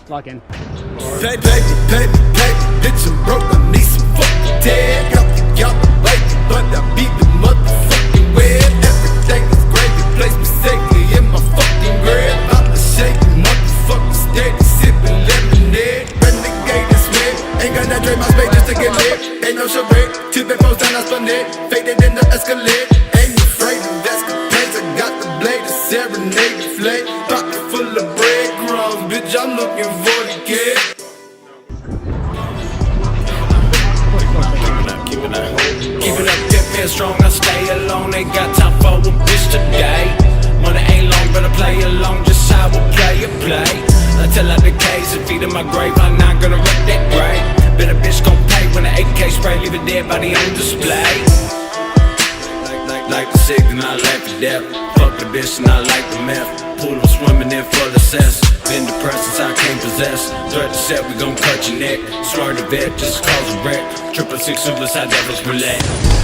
Locking. Baby, bitch, I'm broke, I need some fucking tag. Y'all like it, but I beat the motherfucking web. Everything is gravy, place me safely in my fucking grave. I'm the shaking motherfucker, steady sipping lemonade. Renegade and Squid, ain't got that Dre my space just to get lit. Ain't no charade, two big posts and I spun it. Faded in the Escalade, ain't afraid of escapades. I got the blade, a serenade, the flame. Pocket full of breadcrumbs, bitch, I'm looking for the kid. Keeping up, get strong, I stay alone. Ain't got time for a bitch today. Money ain't long, but I play along, just how I play. Until I decay, 6 feet in my grave, I'm not gonna wreck that grave. Bet a bitch gon' pay when the AK spray, leave a dead body on display. Like the sick and I like the death. Fuck the bitch and I like the meth. Pool I'm swimming in full of cess. Been depressed since I can't possess. Threat to set, we gon' cut your neck. Slur the vet, just cause a wreck. 666 suicide devils roulette.